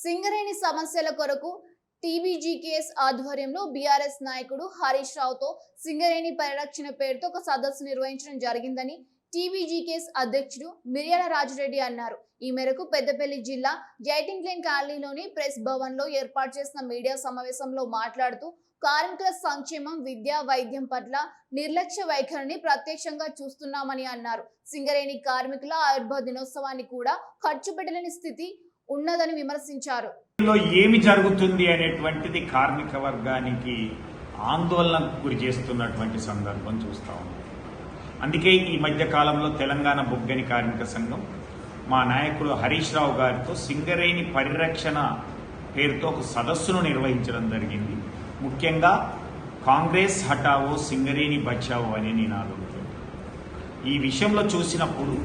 సింగరేణి సమస్యల కొరకు టీబీజీకేఎస్ ఆధ్వర్యంలో బీఆర్ఎస్ నాయకుడు హరీష్ రావుతో సింగరేణి పరిరక్షణ పేరుతో ఒక సదస్సు నిర్వహించడం జరిగిందని టీబీజీకేఎస్ అధ్యక్షుడు మిర్యాల రాజరెడ్డి అన్నారు. ఈ మేరకు పెద్దపల్లి జిల్లా జైటింగ్లేన్ కాలనీలోని ప్రెస్ భవన్ లో ఏర్పాటు చేసిన మీడియా సమావేశంలో మాట్లాడుతూ కార్మికుల సంక్షేమం, విద్య, వైద్యం పట్ల నిర్లక్ష్య వైఖరిని ప్రత్యక్షంగా చూస్తున్నామని అన్నారు. సింగరేణి కార్మికుల ఆవిర్భావ దినోత్సవాన్ని కూడా ఖర్చు పెట్టలేని స్థితి ఉన్నదని విమర్శించారు. ఏమి జరుగుతుంది అనేటువంటిది కార్మిక వర్గానికి ఆందోళనకు గురి చేస్తున్నటువంటి సందర్భం చూస్తా ఉన్నాం. అందుకే ఈ మధ్య కాలంలో తెలంగాణ బొగ్గని కార్మిక సంఘం మా నాయకుడు హరీష్ రావు గారితో సింగరేణి పరిరక్షణ పేరుతో ఒక సదస్సును నిర్వహించడం జరిగింది. ముఖ్యంగా కాంగ్రెస్ హటావో సింగరేణి బచావో అనే నినాదంతో ఈ విషయంలో చూసినప్పుడు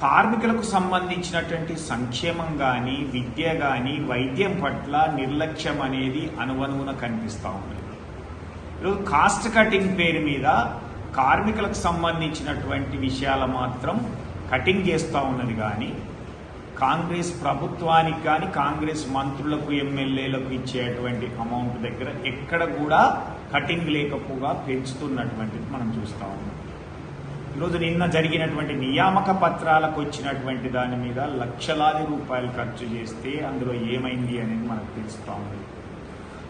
కార్మికులకు సంబంధించినటువంటి సంక్షేమం కానీ, విద్య కానీ, వైద్యం పట్ల నిర్లక్ష్యం అనేది అనువనువున కనిపిస్తూ ఉంది. ఈరోజు కాస్ట్ కటింగ్ పేరు మీద కార్మికులకు సంబంధించినటువంటి విషయాలు మాత్రం కటింగ్ చేస్తూ ఉన్నది. కానీ కాంగ్రెస్ ప్రభుత్వానికి కానీ, కాంగ్రెస్ మంత్రులకు, ఎమ్మెల్యేలకు ఇచ్చేటువంటి అమౌంట్ దగ్గర ఎక్కడ కూడా కటింగ్ లేకపోగా పెంచుతున్నటువంటిది మనం చూస్తూ ఉన్నాం. ఈరోజు నిన్న జరిగినటువంటి నియామక పత్రాలకు వచ్చినటువంటి దాని మీద లక్షలాది రూపాయలు ఖర్చు చేస్తే అందులో ఏమైంది అనేది మనకు తెలుస్తూ ఉంది.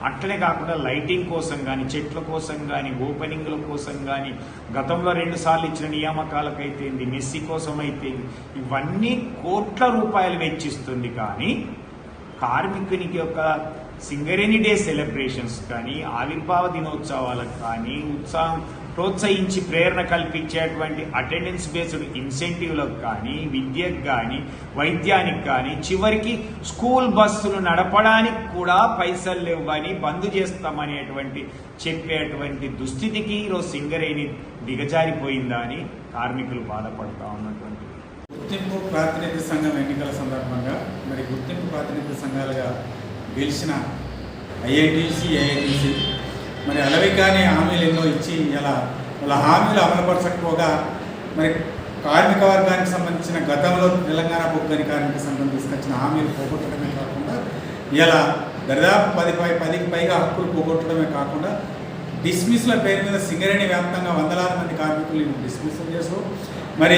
అట్లనే కాకుండా లైటింగ్ కోసం కానీ, చెట్ల కోసం కానీ, ఓపెనింగ్ల కోసం కానీ, గతంలో 2 సార్లు ఇచ్చిన నియామకాలకైతే మెస్సీ కోసం అయితే ఇవన్నీ కోట్ల రూపాయలు వెచ్చిస్తుంది. కానీ కార్మికునికి యొక్క సింగరేణి డే సెలబ్రేషన్స్ కానీ, ఆవిర్భావ దినోత్సవాలకు కానీ, ఉత్సాహం ప్రోత్సహించి ప్రేరణ కల్పించేటువంటి అటెండెన్స్ బేస్డ్ ఇన్సెంటివ్లకు కానీ, విద్యకు కానీ, వైద్యానికి కానీ, చివరికి స్కూల్ బస్సులు నడపడానికి కూడా పైసలు లేవని బంద్ చేస్తామనేటువంటి చెప్పేటువంటి దుస్థితికి ఈరోజు సింగరేణి దిగజారిపోయిందా అని కార్మికులు బాధపడతా ఉన్నటువంటి గుర్తింపు ప్రాతినిధ్య సంఘం ఎన్నికల సందర్భంగా మరి గుర్తింపు ప్రాతినిధ్య సంఘాలుగా గెలిచిన ఐఐటీసీ, ఏఐటీసీ మరి అలవికాని హామీలు ఎన్నో ఇచ్చి ఇలా వాళ్ళ హామీలు అమలుపరచకపోగా మరి కార్మిక వర్గానికి సంబంధించిన గతంలో తెలంగాణ బొగ్గని కార్మిక సంఘం తీసుకొచ్చిన హామీలు పోగొట్టడమే కాకుండా ఇలా దాదాపు 10కి పైగా హక్కులు పోగొట్టడమే కాకుండా డిస్మిస్ల పేరు మీద సింగరేణి వ్యాప్తంగా వందలాది మంది కార్మికులు డిస్మిస్లు చేస్తూ మరి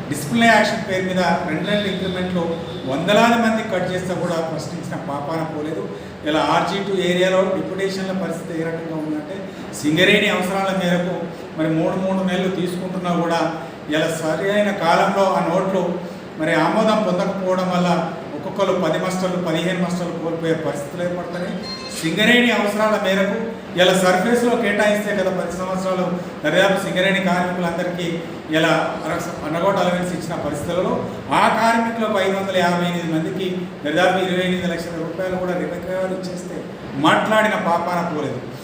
డిసిప్లినరీ యాక్షన్ పేరు మీద 2 నెలల ఇంక్రిమెంట్లు వందలాది మంది కట్ చేస్తే కూడా ప్రశ్నించిన పాపాన పోలేదు. ఇలా RG2 ఏరియాలో డిప్యుటేషన్ల పరిస్థితి ఏ రకంగా ఉందంటే సింగరేణి అవసరాల మేరకు మరి 3 నెలలు తీసుకుంటున్నా కూడా ఇలా సరి అయిన కాలంలో ఆ నోట్లు మరి ఆమోదం పొందకపోవడం వల్ల ఒక్కొక్కరు 10 మస్టర్లు 15 మస్టర్లు కోల్పోయే పరిస్థితులు ఏర్పడతాయి. సింగరేణి అవసరాల మేరకు ఇలా సర్ఫేస్లో కేటాయిస్తే కదా 10 సంవత్సరాలు దర్యాప్తు సింగరేణి కార్మికులందరికీ ఇలా అన్నగోట అలవెన్స్ ఇచ్చిన పరిస్థితులలో ఆ కార్మికులకు 558 మందికి దర్యాప్తు 28 లక్షల రూపాయలు కూడా రికవరీ చేస్తే మాట్లాడిన పాపాన పోలేదు.